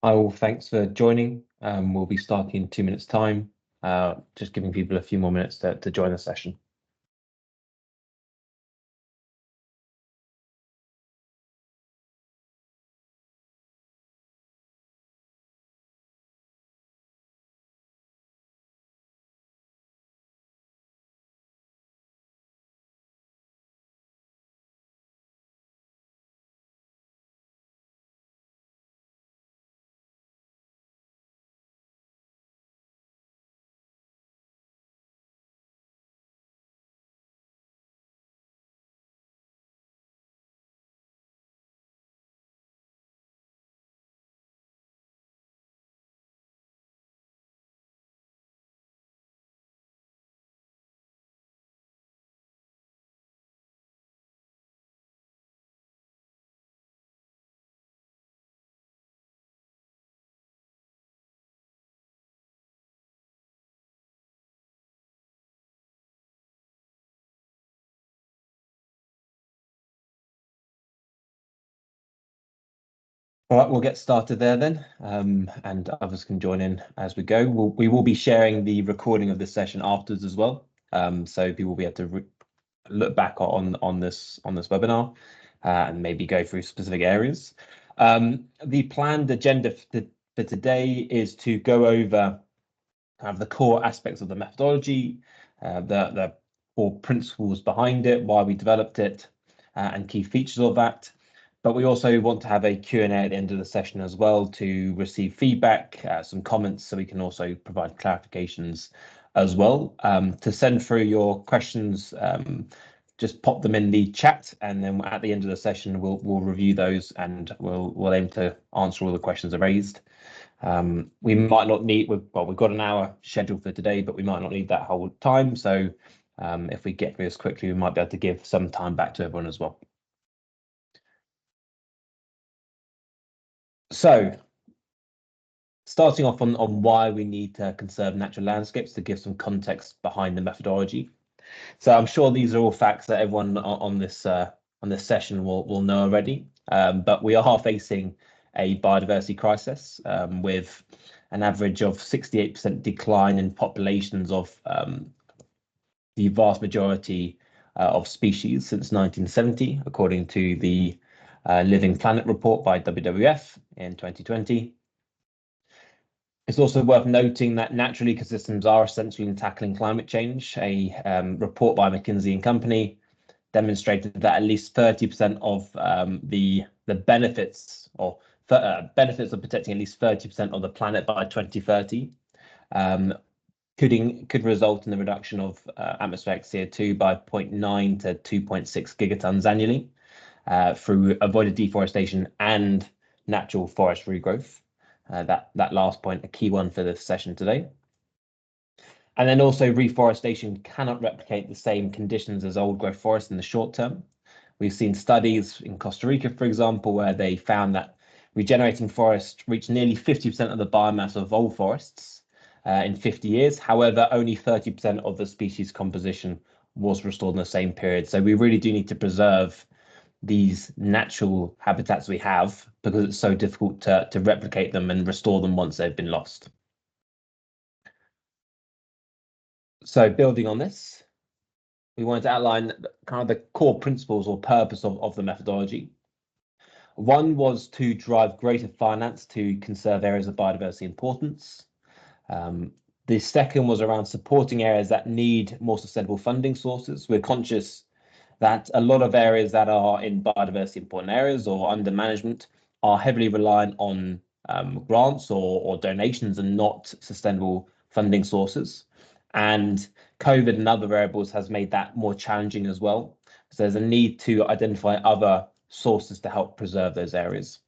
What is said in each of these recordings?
Hi all, thanks for joining. We'll be starting in 2 minutes time, just giving people a few more minutes to join the session. All right, we'll get started there then, and others can join in as we go. We will be sharing the recording of this session afterwards as well, so people will be able to look back on this webinar and maybe go through specific areas. The planned agenda for today is to go over kind of the core aspects of the methodology, the core principles behind it, why we developed it, and key features of that. But we also want to have a Q&A at the end of the session as well to receive feedback, some comments, so we can also provide clarifications as well. To send through your questions, just pop them in the chat, and then at the end of the session, we'll review those, and we'll aim to answer all the questions that are raised. We might not need, we've got an hour scheduled for today, but we might not need that whole time. So if we get through this quickly, we might be able to give some time back to everyone as well. So starting off on why we need to conserve natural landscapes, to give some context behind the methodology. So I'm sure these are all facts that everyone on this session will know already, but we are facing a biodiversity crisis with an average of 68% decline in populations of the vast majority of species since 1970, according to the Living Planet report by WWF in 2020. It's also worth noting that natural ecosystems are essential in tackling climate change. A report by McKinsey and Company demonstrated that at least 30% of the benefits of protecting at least 30% of the planet by 2030 could result in the reduction of atmospheric CO2 by 0.9 to 2.6 gigatons annually through avoided deforestation and natural forest regrowth. That last point, a key one for this session today. And then also reforestation cannot replicate the same conditions as old growth forests in the short term. We've seen studies in Costa Rica, for example, where they found that regenerating forests reached nearly 50% of the biomass of old forests in 50 years. However, only 30% of the species composition was restored in the same period. So we really do need to preserve these natural habitats we have, because it's so difficult to replicate them and restore them once they've been lost. So building on this, we wanted to outline kind of the core principles or purpose of the methodology. One was to drive greater finance to conserve areas of biodiversity importance. The second was around supporting areas that need more sustainable funding sources. We're conscious that a lot of areas that are in biodiversity important areas or under management are heavily reliant on grants or donations and not sustainable funding sources. And COVID and other variables has made that more challenging as well. So there's a need to identify other sources to help preserve those areas.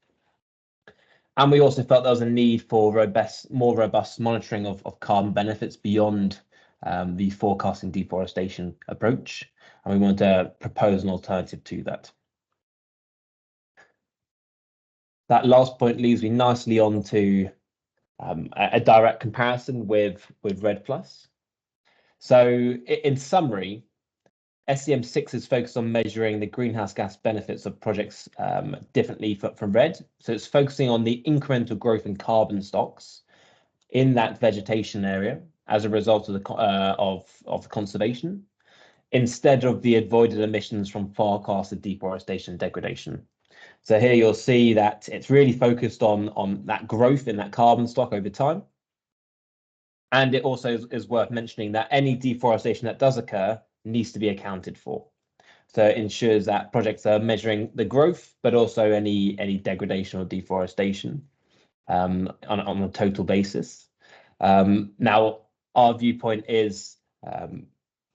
And we also felt there was a need for more robust monitoring of carbon benefits beyond the forecasting deforestation approach. And we want to propose an alternative to that. That last point leads me nicely on to a direct comparison with REDD+. So in summary, SCM6 is focused on measuring the greenhouse gas benefits of projects differently from RED. So it's focusing on the incremental growth in carbon stocks in that vegetation area as a result of the conservation, instead of the avoided emissions from forecasted deforestation and degradation. So here you'll see that it's really focused on that growth in that carbon stock over time. And it also is worth mentioning that any deforestation that does occur needs to be accounted for. So it ensures that projects are measuring the growth, but also any degradation or deforestation on a total basis. Now, our viewpoint is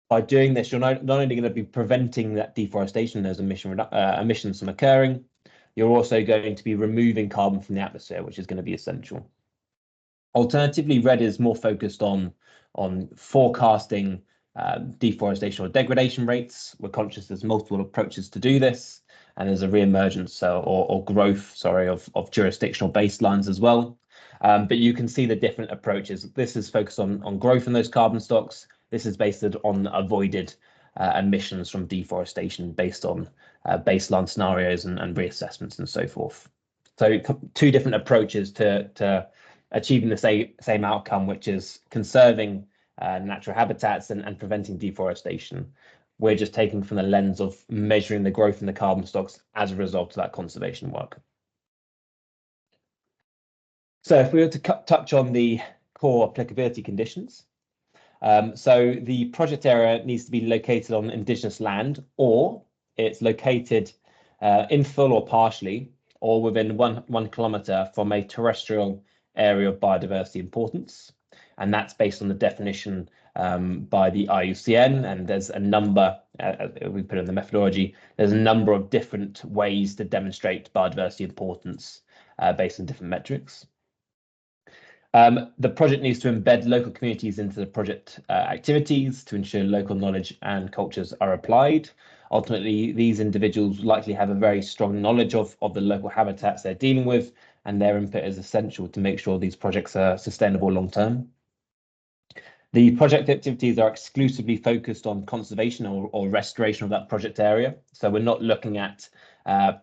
by doing this, you're not only going to be preventing that deforestation, those emissions from occurring, you're also going to be removing carbon from the atmosphere, which is going to be essential. Alternatively, RED is more focused on forecasting deforestation or degradation rates. We're conscious there's multiple approaches to do this, and there's a re-emergence or growth, sorry, of jurisdictional baselines as well. But you can see the different approaches. This is focused on growth in those carbon stocks. This is based on avoided emissions from deforestation based on baseline scenarios and reassessments and so forth. So two different approaches to achieving the same outcome, which is conserving natural habitats and preventing deforestation. We're just taking from the lens of measuring the growth in the carbon stocks as a result of that conservation work. So if we were to touch on the core applicability conditions, so the project area needs to be located on Indigenous land, or it's located in full or partially, or within one kilometre from a terrestrial area of biodiversity importance. And that's based on the definition by the IUCN, and there's a number, we put in the methodology, there's a number of different ways to demonstrate biodiversity importance based on different metrics. The project needs to embed local communities into the project activities to ensure local knowledge and cultures are applied. Ultimately, these individuals likely have a very strong knowledge of the local habitats they're dealing with, and their input is essential to make sure these projects are sustainable long term. The project activities are exclusively focused on conservation or restoration of that project area. So we're not looking at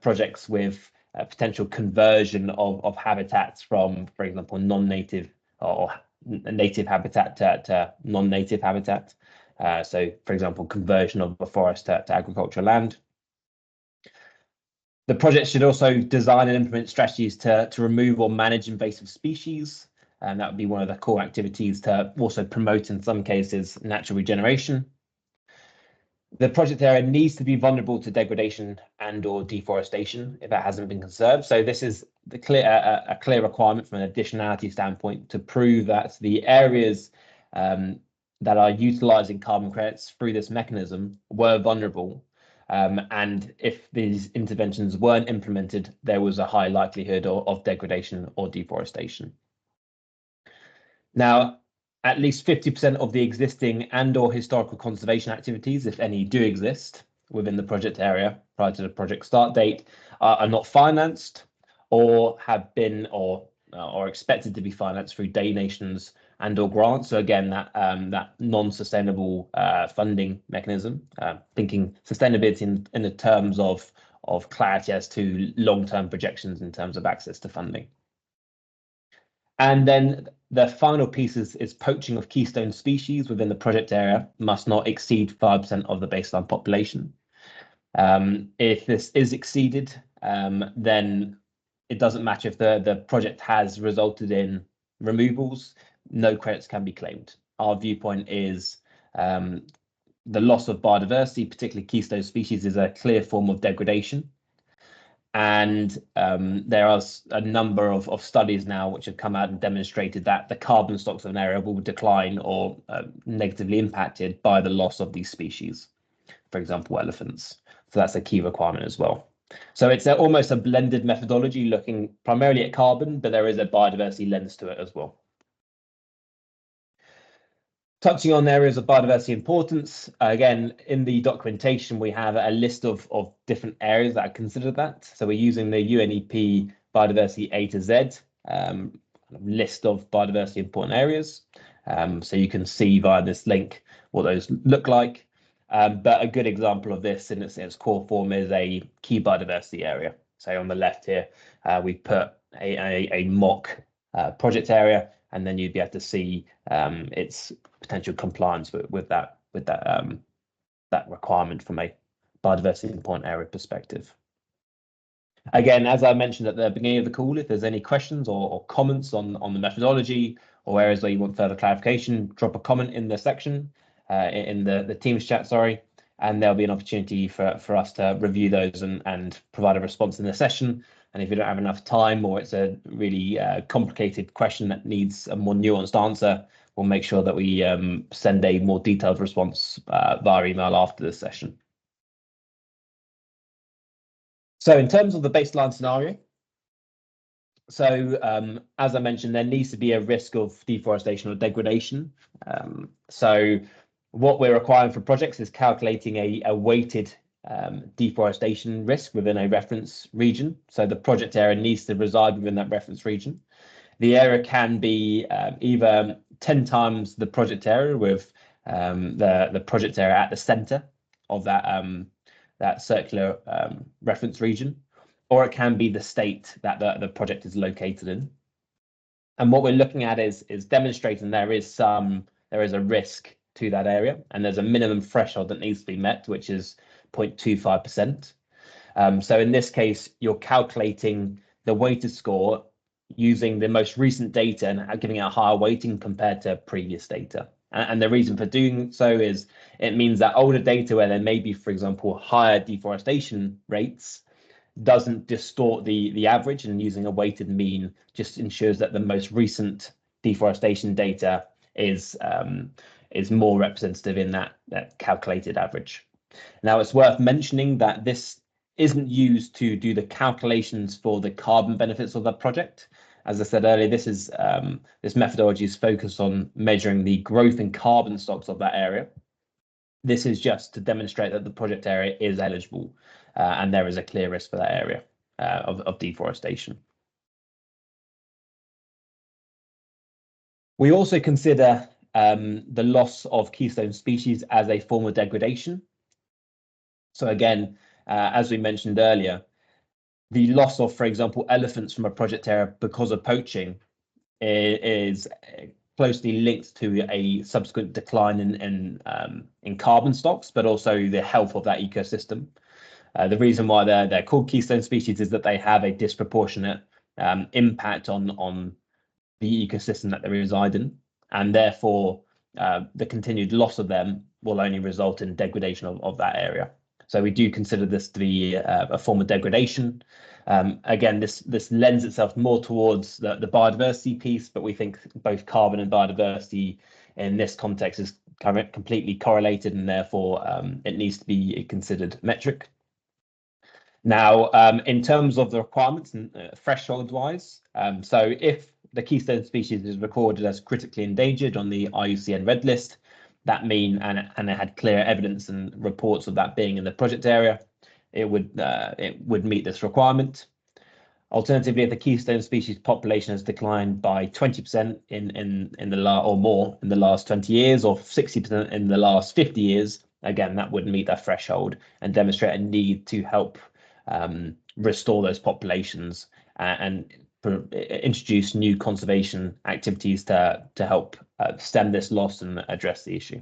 projects with potential conversion of habitats from, for example, non-native or native habitat to non-native habitat. So, for example, conversion of a forest to agricultural land. The project should also design and implement strategies to remove or manage invasive species, and that would be one of the core activities to also promote, in some cases, natural regeneration. The project area needs to be vulnerable to degradation and or deforestation if it hasn't been conserved. So this is a clear requirement from an additionality standpoint to prove that the areas that are utilising carbon credits through this mechanism were vulnerable. And if these interventions weren't implemented, there was a high likelihood of degradation or deforestation. Now, at least 50% of the existing and or historical conservation activities, if any do exist within the project area prior to the project start date, are not financed or have been or expected to be financed through donations and or grants. So again, that non-sustainable funding mechanism, thinking sustainability in the terms of clarity as to long-term projections in terms of access to funding. And then the final piece is poaching of keystone species within the project area must not exceed 5% of the baseline population. If this is exceeded, then it doesn't matter if the project has resulted in removals, no credits can be claimed. Our viewpoint is the loss of biodiversity, particularly keystone species, is a clear form of degradation. And there are a number of studies now which have come out and demonstrated that the carbon stocks of an area will decline or negatively impacted by the loss of these species, for example, elephants. So that's a key requirement as well. So it's almost a blended methodology looking primarily at carbon, but there is a biodiversity lens to it as well. Touching on areas of biodiversity importance, again, in the documentation, we have a list of different areas that are considered that. So we're using the UNEP Biodiversity A to Z list of biodiversity important areas. So you can see via this link what those look like. But a good example of this in its core form is a key biodiversity area. So on the left here, we've put a mock project area, and then you'd be able to see its potential compliance with that requirement from a biodiversity important area perspective. Again, as I mentioned at the beginning of the call, if there's any questions or comments on the methodology or areas where you want further clarification, drop a comment in the section, in the Teams chat, sorry, and there'll be an opportunity for us to review those and provide a response in the session. And if you don't have enough time, or it's a really complicated question that needs a more nuanced answer, we'll make sure that we send a more detailed response via email after the session. So in terms of the baseline scenario, so as I mentioned, there needs to be a risk of deforestation or degradation. So what we're requiring for projects is calculating a weighted deforestation risk within a reference region. So the project area needs to reside within that reference region. The area can be either 10 times the project area with the project area at the center of that circular reference region, or it can be the state that the project is located in. And what we're looking at is demonstrating there is a risk to that area, and there's a minimum threshold that needs to be met, which is 0.25%. So in this case, you're calculating the weighted score using the most recent data and giving it a higher weighting compared to previous data. And the reason for doing so is it means that older data where there may be, for example, higher deforestation rates doesn't distort the average, and using a weighted mean just ensures that the most recent deforestation data is more representative in that calculated average. Now, it's worth mentioning that this isn't used to do the calculations for the carbon benefits of that project. As I said earlier, this methodology is focused on measuring the growth in carbon stocks of that area. This is just to demonstrate that the project area is eligible and there is a clear risk for that area of deforestation. We also consider the loss of keystone species as a form of degradation. So again, as we mentioned earlier, the loss of, for example, elephants from a project area because of poaching is closely linked to a subsequent decline in carbon stocks, but also the health of that ecosystem. The reason why they're called keystone species is that they have a disproportionate impact on the ecosystem that they reside in, and therefore the continued loss of them will only result in degradation of that area. So we do consider this to be a form of degradation. Again, this lends itself more towards the biodiversity piece, but we think both carbon and biodiversity in this context is completely correlated, and therefore it needs to be considered metric. Now, in terms of the requirements and threshold-wise, so if the keystone species is recorded as critically endangered on the IUCN Red List, that mean and it had clear evidence and reports of that being in the project area, it would meet this requirement. Alternatively, if the keystone species population has declined by 20% in the last 20 years, or 60% in the last 50 years, again that would meet that threshold and demonstrate a need to help restore those populations and introduce new conservation activities to help stem this loss and address the issue.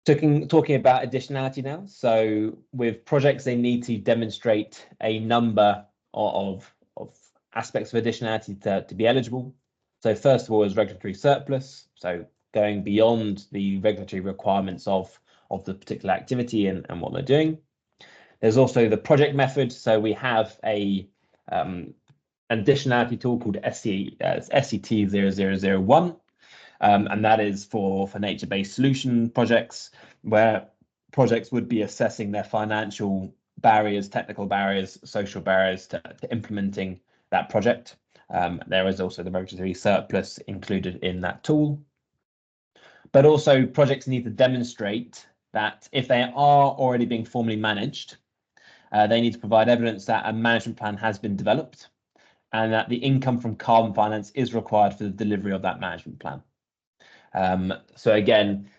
Talking about additionality now. So with projects, they need to demonstrate a number of aspects of additionality to be eligible. So first of all is regulatory surplus. So going beyond the regulatory requirements of the particular activity and what they're doing. There's also the project method. So we have a additionality tool called SCT0001. And that is for nature-based solution projects, where projects would be assessing their financial barriers, technical barriers, social barriers to implementing that project. There is also the regulatory surplus included in that tool. But also projects need to demonstrate that if they are already being formally managed, they need to provide evidence that a management plan has been developed and that the income from carbon finance is required for the delivery of that management plan. So again,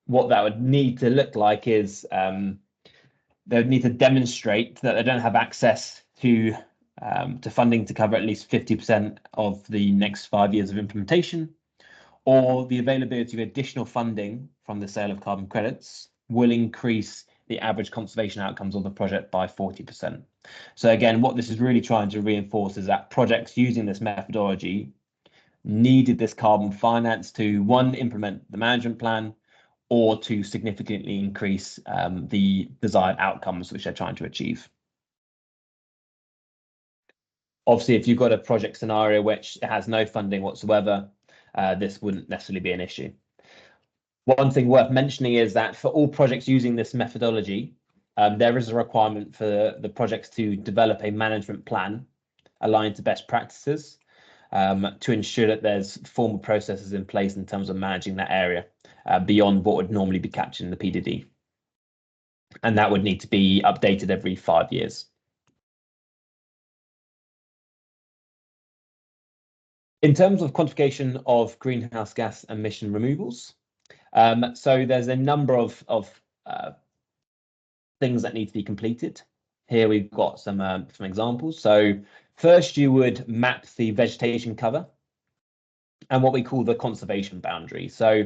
what that would need to look like is they would need to demonstrate that they don't have access to funding to cover at least 50% of the next 5 years of implementation, or the availability of additional funding from the sale of carbon credits will increase the average conservation outcomes of the project by 40%. So again, what this is really trying to reinforce is that projects using this methodology needed this carbon finance to, one, implement the management plan, or to significantly increase the desired outcomes which they're trying to achieve. Obviously, if you've got a project scenario which has no funding whatsoever, this wouldn't necessarily be an issue. One thing worth mentioning is that for all projects using this methodology, there is a requirement for the projects to develop a management plan aligned to best practices to ensure that there's formal processes in place in terms of managing that area beyond what would normally be captured in the PDD. And that would need to be updated every 5 years. In terms of quantification of greenhouse gas emission removals, so there's a number of things that need to be completed. Here we've got some examples. So first, you would map the vegetation cover and what we call the conservation boundary. So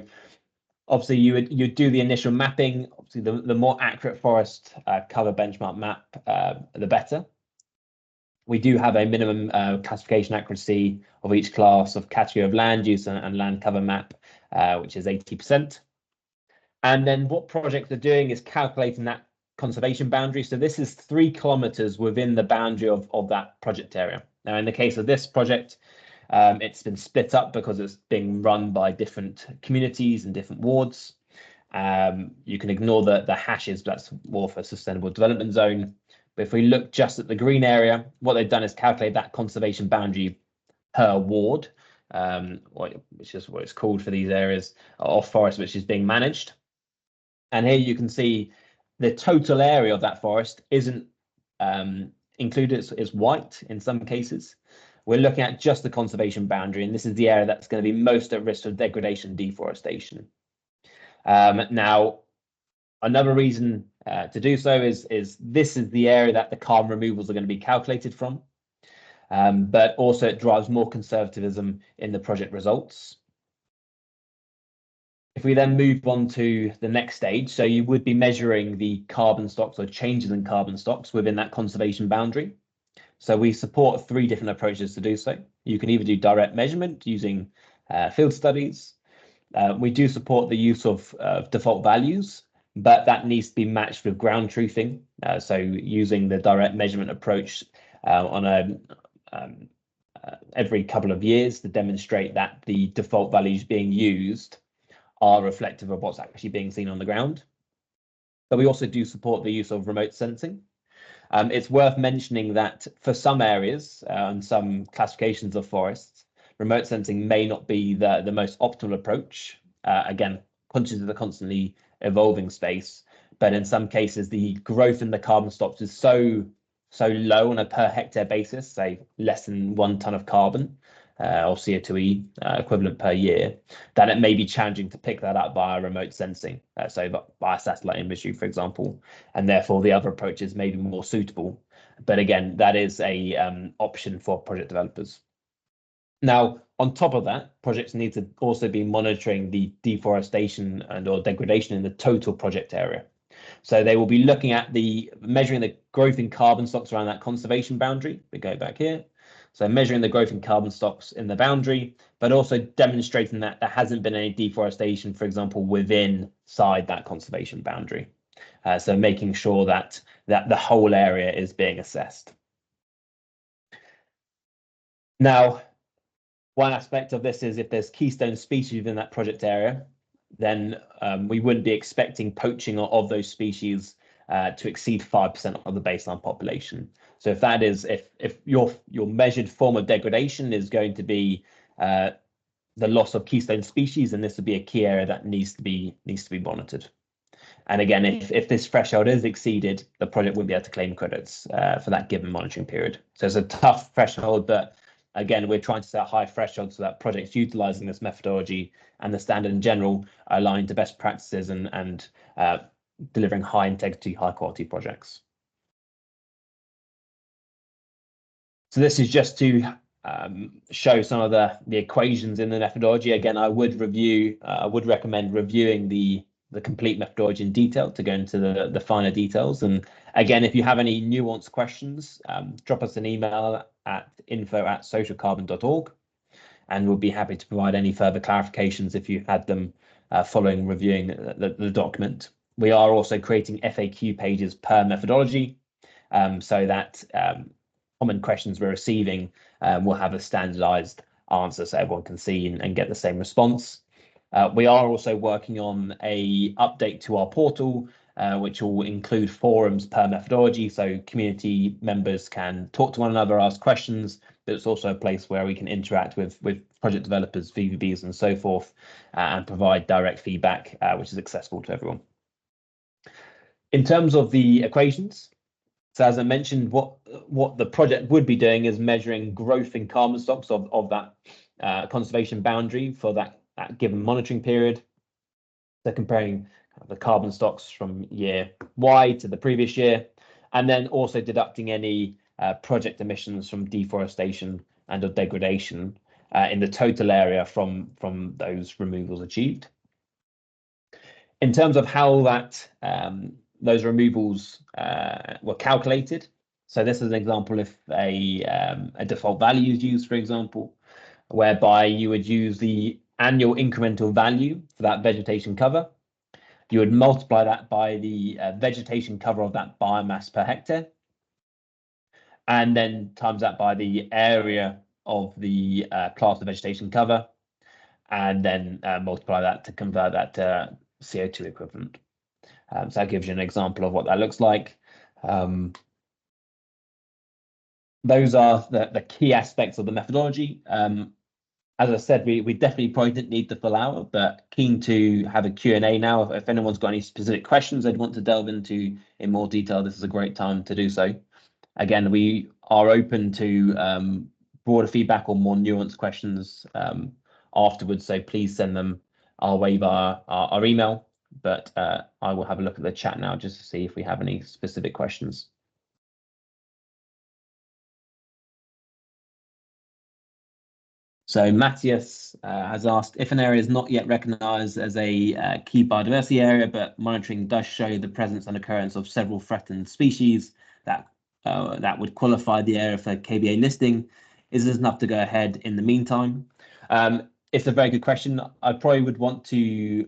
obviously you'd do the initial mapping. Obviously, the more accurate forest cover benchmark map, the better. We do have a minimum classification accuracy of each class of category of land use and land cover map, which is 80%. And then what projects are doing is calculating that conservation boundary. So this is 3 kilometers within the boundary of that project area. Now, in the case of this project, it's been split up because it's being run by different communities and different wards. You can ignore the hashes, that's more for sustainable development zone. But if we look just at the green area, what they've done is calculate that conservation boundary per ward, which is what it's called for these areas of forest which is being managed. And here you can see the total area of that forest isn't included, it's white in some cases. We're looking at just the conservation boundary, and this is the area that's going to be most at risk of degradation and deforestation. Now, another reason to do so is this is the area that the carbon removals are going to be calculated from, but also it drives more conservatism in the project results. If we then move on to the next stage, so you would be measuring the carbon stocks or changes in carbon stocks within that conservation boundary. So we support 3 different approaches to do so. You can either do direct measurement using field studies. We do support the use of default values, but that needs to be matched with ground truthing. So using the direct measurement approach on every couple of years to demonstrate that the default values being used are reflective of what's actually being seen on the ground. But we also do support the use of remote sensing. It's worth mentioning that for some areas and some classifications of forests, remote sensing may not be the most optimal approach. Again, conscious of the constantly evolving space, but in some cases, the growth in the carbon stocks is so low on a per hectare basis, say less than 1 ton of carbon or CO2e equivalent per year, that it may be challenging to pick that up via remote sensing, so via satellite imagery, for example, and therefore the other approaches may be more suitable. But again, that is a option for project developers. Now, on top of that, projects need to also be monitoring the deforestation and or degradation in the total project area. So they will be looking at measuring the growth in carbon stocks around that conservation boundary. We go back here. So measuring the growth in carbon stocks in the boundary, but also demonstrating that there hasn't been any deforestation, for example, inside that conservation boundary. So making sure that the whole area is being assessed. Now, one aspect of this is if there's keystone species within that project area, then we wouldn't be expecting poaching of those species to exceed 5% of the baseline population. So if your measured form of degradation is going to be the loss of keystone species, then this would be a key area that needs to be monitored. And again, if this threshold is exceeded, the project wouldn't be able to claim credits for that given monitoring period. So it's a tough threshold, but again, we're trying to set a high threshold so that projects utilizing this methodology and the standard in general are aligned to best practices and delivering high integrity, high quality projects. So this is just to show some of the equations in the methodology. Again, I would recommend reviewing the complete methodology in detail to go into the finer details. And again, if you have any nuanced questions, drop us an email at info@socialcarbon.org, and we'll be happy to provide any further clarifications if you had them following reviewing the document. We are also creating FAQ pages per methodology, so that common questions we're receiving will have a standardized answer so everyone can see and get the same response. We are also working on a update to our portal, which will include forums per methodology, so community members can talk to one another, ask questions, but it's also a place where we can interact with project developers, VVBs and so forth, and provide direct feedback, which is accessible to everyone. In terms of the equations, so as I mentioned, what the project would be doing is measuring growth in carbon stocks of that conservation boundary for that given monitoring period. So comparing the carbon stocks from year Y to the previous year, and then also deducting any project emissions from deforestation and or degradation in the total area from those removals achieved. In terms of how that those removals were calculated. So this is an example if a default value is used, for example, whereby you would use the annual incremental value for that vegetation cover. You would multiply that by the vegetation cover of that biomass per hectare, and then times that by the area of the class of vegetation cover, and then multiply that to convert that to CO2 equivalent. So that gives you an example of what that looks like. Those are the key aspects of the methodology. As I said, we definitely probably didn't need the full hour, but keen to have a Q&A now. If anyone's got any specific questions they'd want to delve into in more detail, this is a great time to do so. Again, we are open to broader feedback or more nuanced questions afterwards, so please send them our way via our email. But I will have a look at the chat now just to see if we have any specific questions. So Matthias has asked, if an area is not yet recognised as a key biodiversity area, but monitoring does show the presence and occurrence of several threatened species that would qualify the area for KBA listing, is this enough to go ahead in the meantime? It's a very good question. I probably would want to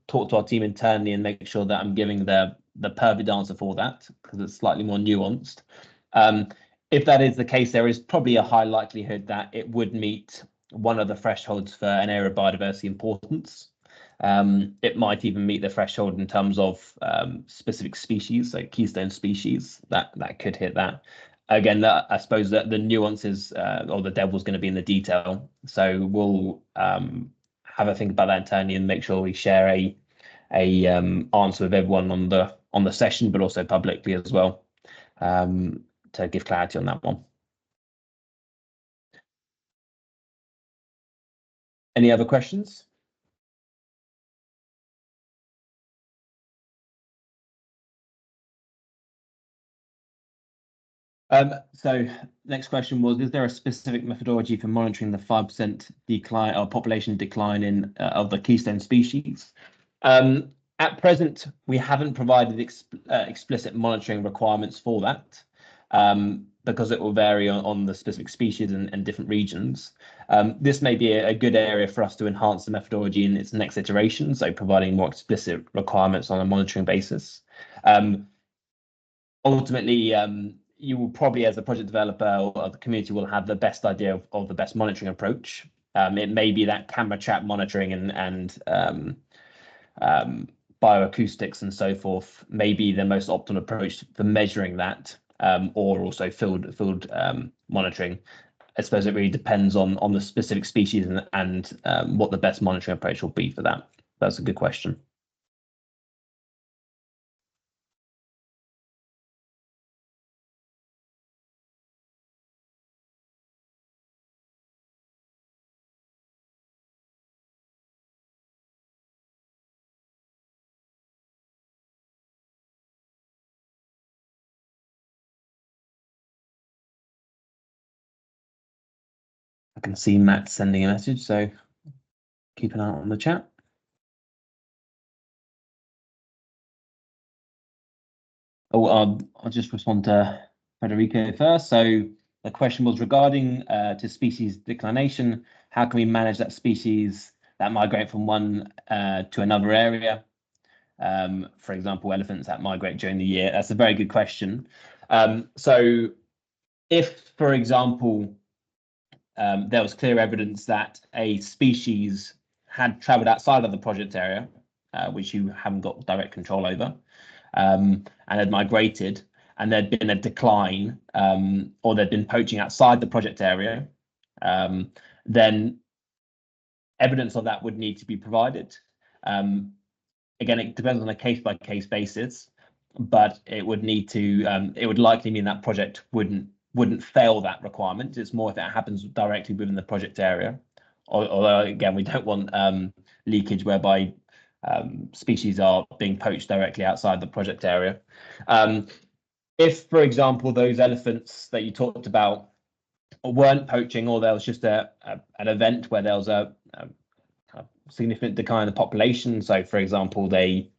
talk to our team internally and make sure that I'm giving the perfect answer for that, because it's slightly more nuanced. If that is the case, there is probably a high likelihood that it would meet one of the thresholds for an area of biodiversity importance. It might even meet the threshold in terms of specific species, so keystone species, that could hit that. Again, I suppose that the nuances or the devil's going to be in the detail. So we'll have a think about that internally and make sure we share a answer with everyone on the session, but also publicly as well, to give clarity on that one. Any other questions? So next question was, is there a specific methodology for monitoring the 5% decline or population decline in of the keystone species? At present, we haven't provided explicit monitoring requirements for that, because it will vary on the specific species and different regions. This may be a good area for us to enhance the methodology in its next iteration, so providing more explicit requirements on a monitoring basis. Ultimately, you will probably, as a project developer or the community, will have the best idea of the best monitoring approach. It may be that camera trap monitoring and bioacoustics and so forth may be the most optimal approach for measuring that, or also field monitoring. I suppose it really depends on the specific species and what the best monitoring approach will be for that. That's a good question. I can see Matt sending a message, so keep an eye on the chat. Oh, I'll just respond to Federico first. So the question was regarding to species declination. How can we manage that species that migrate from one to another area? For example, elephants that migrate during the year. That's a very good question. So if, for example, there was clear evidence that a species had traveled outside of the project area, which you haven't got direct control over, and had migrated, and there'd been a decline, or there'd been poaching outside the project area, then evidence of that would need to be provided. Again, it depends on a case-by-case basis, but it would need to. It would likely mean that project wouldn't fail that requirement. It's more if it happens directly within the project area. Although again, we don't want leakage whereby species are being poached directly outside the project area. If, for example, those elephants that you talked about weren't poaching, or there was just an event where there was a significant decline in the population. So, for example, they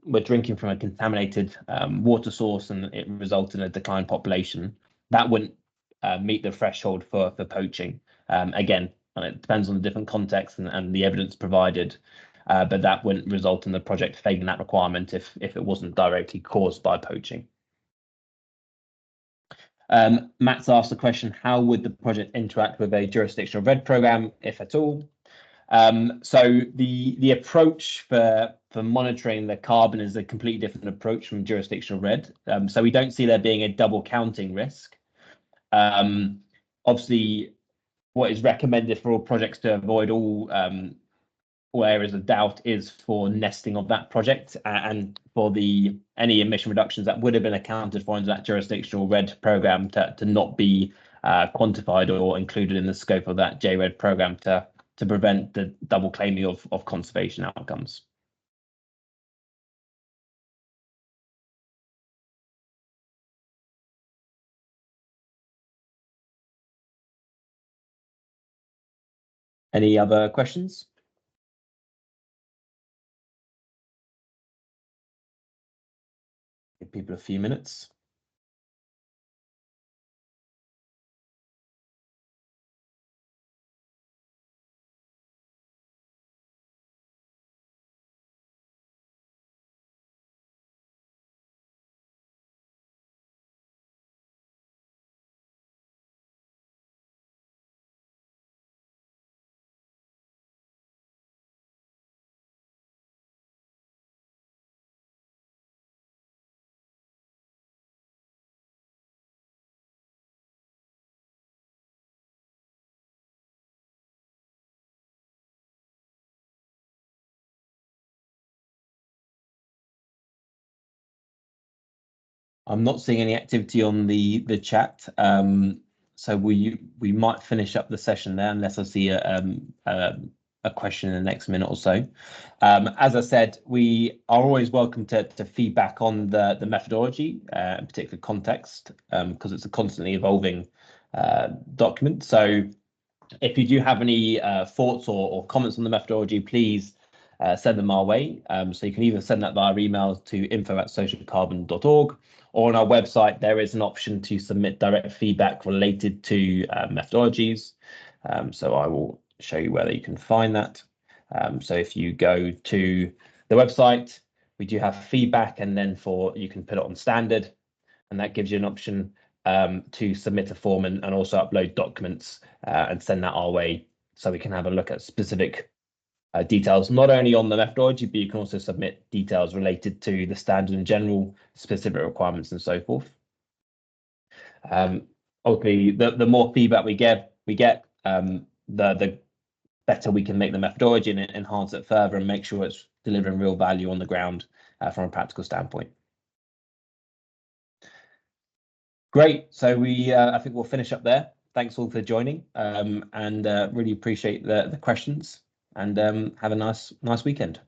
were drinking from a contaminated water source, and it resulted in a declined population. That wouldn't meet the threshold for poaching. Again, it depends on the different context and the evidence provided, but that wouldn't result in the project failing that requirement if it wasn't directly caused by poaching. Matt's asked the question: how would the project interact with a jurisdictional RED program, if at all? So the approach for monitoring the carbon is a completely different approach from jurisdictional RED. So we don't see there being a double counting risk. Obviously, what is recommended for all projects to avoid all areas of doubt is for nesting of that project, and for any emission reductions that would have been accounted for in that jurisdictional RED program to not be quantified or included in the scope of that JRED program to prevent the double claiming of conservation outcomes. Any other questions? Give people a few minutes. I'm not seeing any activity on the chat, so we might finish up the session there unless I see a question in the next minute or so. As I said, we are always welcome to feedback on the methodology, in particular context, because it's a constantly evolving document. So if you do have any thoughts or comments on the methodology, please send them our way. So you can either send that via email to info@socialcarbon.org, or on our website, there is an option to submit direct feedback related to methodologies. So I will show you where you can find that. So if you go to the website, we do have feedback, and then you can put it on standard, and that gives you an option to submit a form and also upload documents and send that our way, so we can have a look at specific details, not only on the methodology, but you can also submit details related to the standard in general, specific requirements, and so forth. Ultimately, the more feedback we get, the better we can make the methodology and enhance it further and make sure it's delivering real value on the ground from a practical standpoint. Great. So I think we'll finish up there. Thanks all for joining, and really appreciate the questions, and have a nice weekend.